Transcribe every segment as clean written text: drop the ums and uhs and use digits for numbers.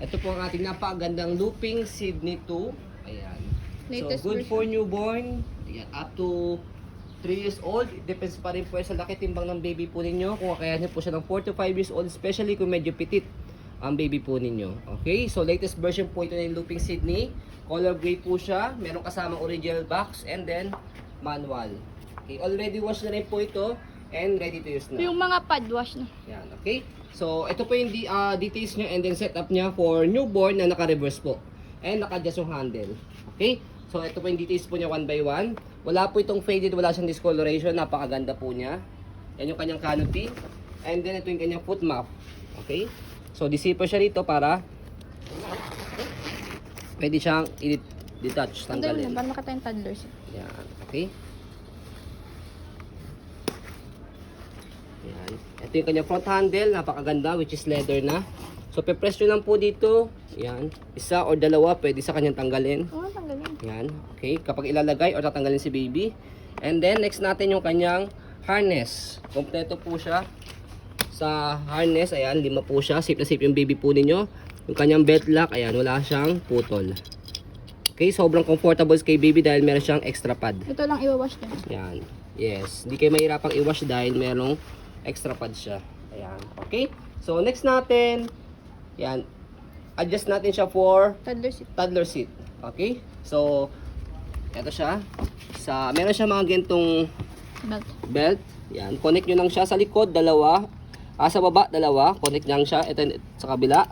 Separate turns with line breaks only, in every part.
Ito po ang ating napakagandang looping Sydney 2. Ayan.
Latest
so, good
version.
for newborn. Ayan, up to 3 years old. Depends pa rin po sa laki timbang ng baby po ninyo. Kung kakayanin po siya ng 4 to 5 years old, especially kung medyo petit ang baby po ninyo. Okay, so latest version po ito ng looping Sydney. Color gray po siya. Meron kasamang original box and then manual. Okay, already wash na rin po ito and ready to use na.
Yung mga pad wash na.
Yan, okay? So, ito po yung details nyo and then setup niya for newborn na naka-reverse po. And naka-adjust yung handle. Okay? So, ito po yung details po niya one by one. Wala po itong faded, wala siyang discoloration. Napakaganda po niya. Yan yung kanyang canopy. And then, ito yung kanyang foot muff. Okay? So, di-zipper siya rito para pwede siyang i-detach,
Tanggalin
tanggalin.
na, para makita yung toddlers.
Yan, okay? Yan. Ito yung kanyang front handle, napakaganda, which is leather na. So, pe-press nyo lang po dito. Yan. Isa or dalawa, pwede sa kanyang tanggalin.
Oo, tanggalin.
Yan. Okay. Kapag ilalagay or tatanggalin si baby. And then, next natin yung kanyang harness. Kompleto po siya sa harness. Ayan, 5 po siya. Safe na safe yung baby po ninyo. Yung kanyang belt lock, ayan, wala siyang putol. Okay, sobrang comfortable kay baby dahil meron siyang extra pad.
Ito lang i-wash na.
Yan. Yes. Hindi kayo mahirapang i-wash dahil merong extra pad siya. Ayan. Okay? So, next natin, yan. Adjust natin siya for
Toddler seat.
toddler seat. Okay? So, eto siya. Meron siya mga gantong
Belt.
belt. Yan. Connect nyo lang siya sa likod, dalawa. Sa baba, dalawa. Connect lang siya. Ito sa kabila.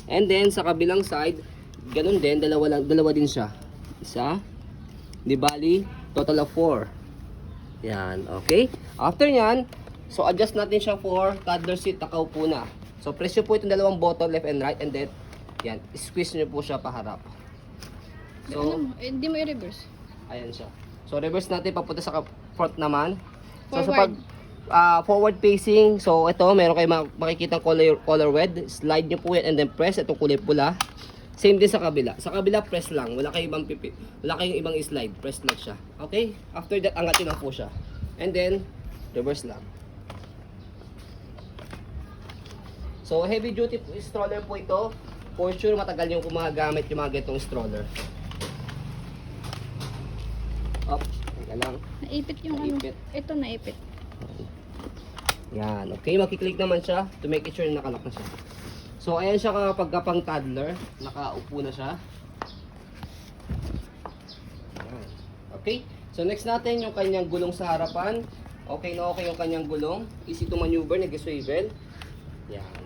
And then, sa kabilang side, ganun din. Dalawa din siya. Isa. Di bali, total of 4. Yan. Okay? After nyan, so adjust natin siya for toddler seat, nakaupo na. So press nyo po itong dalawang button, left and right, and then, yan, squeeze nyo po siya paharap.
So,
So,
hindi mo i-reverse.
ayan siya. So reverse natin, papunta sa front naman. So sa
Forward.
forward facing, so ito, meron kayo makikita color red. Slide nyo po yan and then press, itong kulay pula. Same din sa kabila. Sa kabila, press lang. Wala kayong ibang pipit. Wala kayong ibang slide. Press lang siya. Okay? After that, angat nyo lang po siya. And then, reverse lang. So, heavy duty stroller po ito. For sure, matagal yung gumagamit yung mga ganitong stroller. Up. Teka lang.
Naipit yung
Naipit.
ano. Ito naipit.
Yan. Okay, makiklik naman siya to make sure na nakalock na siya. So, ayan siya kapag pang toddler. Nakaupo na siya. Ayan. Okay. So, next natin yung kanyang gulong sa harapan. Okay na okay yung kanyang gulong. Easy to maneuver, nag-swivel. Yan.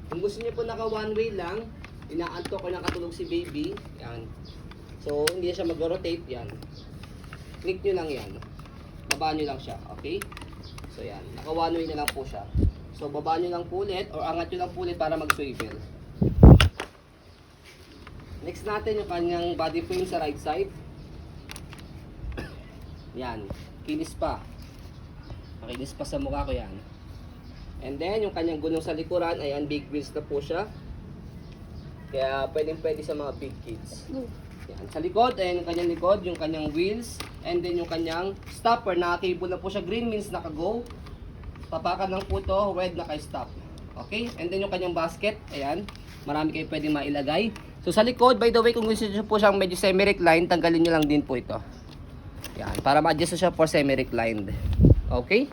Kung gusto niyo po naka one way lang, inaantok o nakatulog si baby. Yan. So, hindi siya mag-rotate. Yan. Click nyo lang yan. Babaan nyo lang siya. Okay? So, yan. Naka one way na lang po siya. So, baba nyo lang po ulit or angat nyo lang po ulit para mag-swivel. Next natin yung kanyang body frame sa right side. Yan. Kinis pa. Makinis pa sa mukha ko yan. And then, yung kanyang gulong sa likuran, ayan, big wheels na po siya. Kaya, pwede sa mga big kids.
Go.
Yan. Sa likod, ayan yung kanyang likod, yung kanyang wheels, and then yung kanyang stopper, naka-cable na po siya. Green means naka-go. Tapakan lang po to, red naka-stop. Okay? And then yung kanyang basket, ayan. Marami kayo pwedeng mailagay. So sa likod, by the way, kung gusto nyo po siyang medyo semi-reclined, tanggalin nyo lang din po ito. Yan, para ma-adjust siya for semi-reclined. Okay?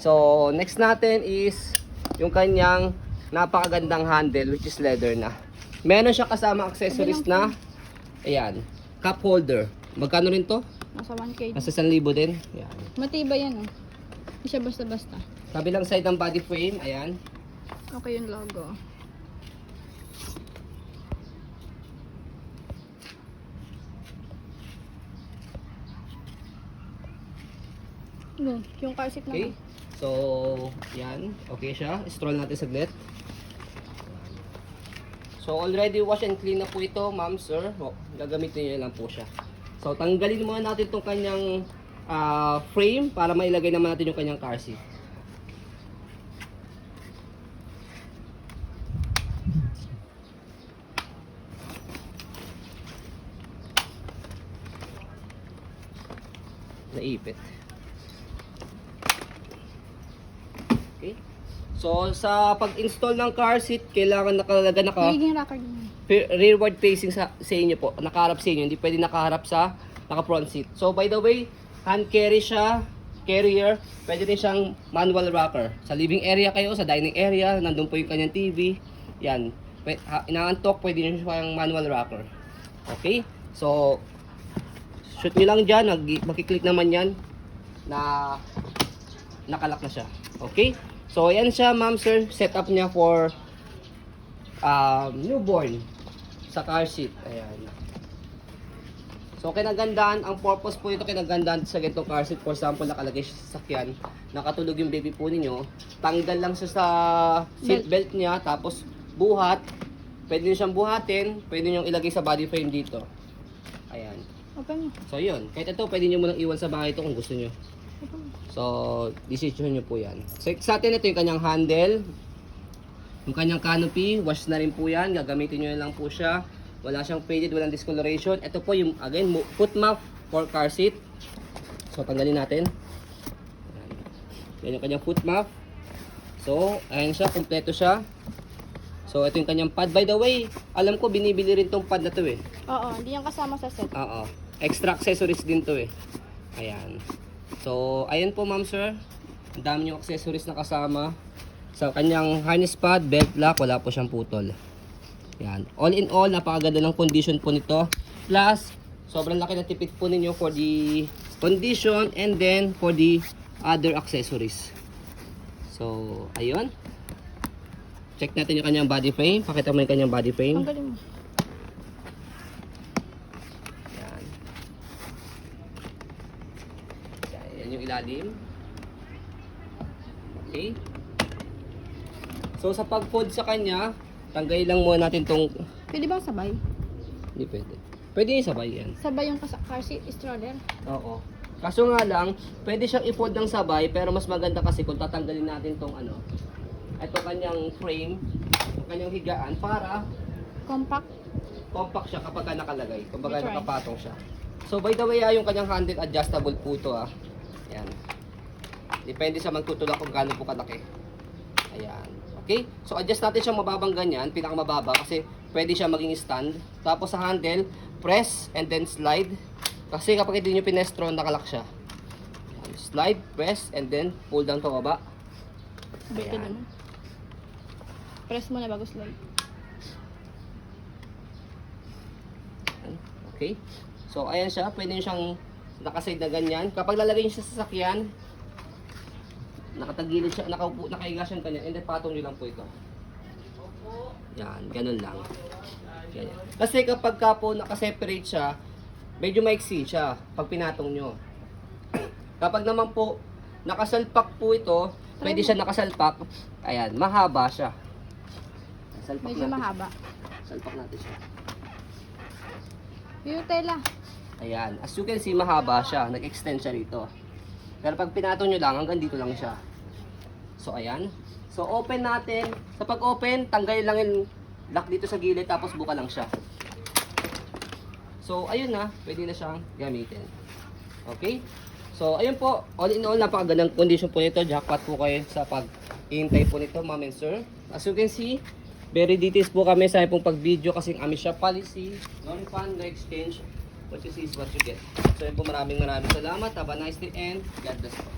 So, next natin is yung kanyang napakagandang handle, which is leather na. Meron siya kasama accessories na, ayan, cup holder. Magkano rin to?
Nasa 1K.
Nasa 1,000 din. Ayan.
Matibay yan, oh. Hindi siya basta-basta.
Kabilang side ng body frame, ayan.
Okay yung logo. Go. Yung car seat
Okay.
naman.
So, yan. Okay siya. Stroll natin saglit. So, already wash and clean na po ito, ma'am, sir. Gagamitin niyo lang po siya. So, tanggalin muna natin itong kanyang frame para mailagay naman natin yung kanyang car seat. Naipit. Okay. So, sa pag-install ng car seat, kailangan nakalaga
Magiging rocker din.
rearward facing sa inyo po. Nakaharap sa inyo. Hindi pwede nakaharap sa naka-front seat. So, by the way, hand carry siya, carrier. Pwede rin siyang manual rocker. Sa living area kayo, sa dining area, nandun po yung kanyang TV. Yan. Inaantok, pwede rin siyang manual rocker. Okay? So, shoot nyo lang dyan. Makiklik naman yan na nakalock na siya. Okay? So, ayan siya, ma'am, sir. Setup niya for newborn sa car seat. Ayan. So, kinagandaan, ang purpose po ito, kinagandaan sa ganitong car seat. For example, nakalagay siya sa sakyan, nakatulog yung baby po ninyo, tanggal lang siya sa seat belt niya, tapos buhat. Pwede nyo siyang buhatin, pwede nyo ilagay sa body frame dito. Ayan.
Open mo.
So, yun. Kahit ito, pwede nyo munang iwan sa bahay ito kung gusto nyo.
Open mo.
So, decision nyo po yan. So, sa atin ito yung kanyang handle. Yung kanyang canopy, wash na rin po yan. Gagamitin nyo lang po siya. Wala siyang faded, walang discoloration. Ito po yung, again, foot mount for car seat. So, tanggalin natin. Yan yung kanyang foot mount. So, ayan siya, kompleto siya. So, ito yung kanyang pad. By the way, alam ko, binibili rin tong pad na to eh.
Oo, hindi yung kasama sa set.
Oo. Extra accessories din to eh. Ayan. So, ayan po ma'am sir. Ang dami yung accessories na kasama. Sa kanyang harness pad, belt lock, wala po siyang putol. Ayan. All in all, napakaganda ng condition po nito. Plus, sobrang laki na tipid po ninyo for the condition and then for the other accessories. So, ayun. Check natin yung kanyang body frame. Pakita mo yung kanyang body frame.
Ang galing mo.
Yan. Yan yung ilalim. Okay. So sa pag-fold sa kanya, tanggalin lang muna natin tong...
Pwede bang sabay?
Hindi pwede. Pwede yung sabay yan.
Sabay yung car seat stroller.
Oo. Kaso nga lang, pwede siyang i-fold ng sabay, pero mas maganda kasi kung tatanggalin natin tong ano, ito kanyang frame, yung kanyang higaan, para
Compact.
compact siya kapag ka nakalagay. Kumbaga
That's right.
nakapatong siya. So by the way, yung kanyang handle adjustable po ito ah. Ayan. Depende sa magtutulak kung gaano po kalaki. Ayan. Okay? So adjust natin siya mababang ganyan, pinakamababa kasi pwede siya maging stand. Tapos sa handle, press and then slide. Kasi kapag hindi nyo pinestro, nakalock siya. Ayan. Slide, press, and then pull down to baba.
Sabay ka
Ayan.
naman. Press mo na bago slide.
Okay? So, ayan siya. Pwede nyo siyang nakaside na ganyan. Kapag lalagay nyo siya sa sasakyan, nakatagilid siya, nakahiga siya kanya, and then patong nyo lang po ito. Yan, ganun lang. Ganyan. Kasi kapag ka po nakaseparate siya, medyo maiksi siya pag pinatong nyo. Kapag naman po nakasalpak po ito, pwede siya nakasalpak, ayan, mahaba siya. Salpak
Medyo
natin.
mahaba.
Salpak natin siya.
Yung tela.
Ayan, as you can see, mahaba siya. Nag-extend siya rito. Pero pag pinatong nyo lang, hanggang dito lang siya. So, ayan. So, open natin. Sa pag-open, tanggalin lang yung lock dito sa gilid, tapos buka lang siya. So, ayun na. Pwede na siyang gamitin. Okay? So, ayun po. All in all, napakagandang condition po nito. Jackpot po kayo sa pag-iintay po nito, ma'am and sir. As you can see, very details po kami sa pong pag-video kasi ang aming shop policy, no refund, no exchange. What you see is what you get. So, yun po, maraming salamat. Have a nice day and God bless po.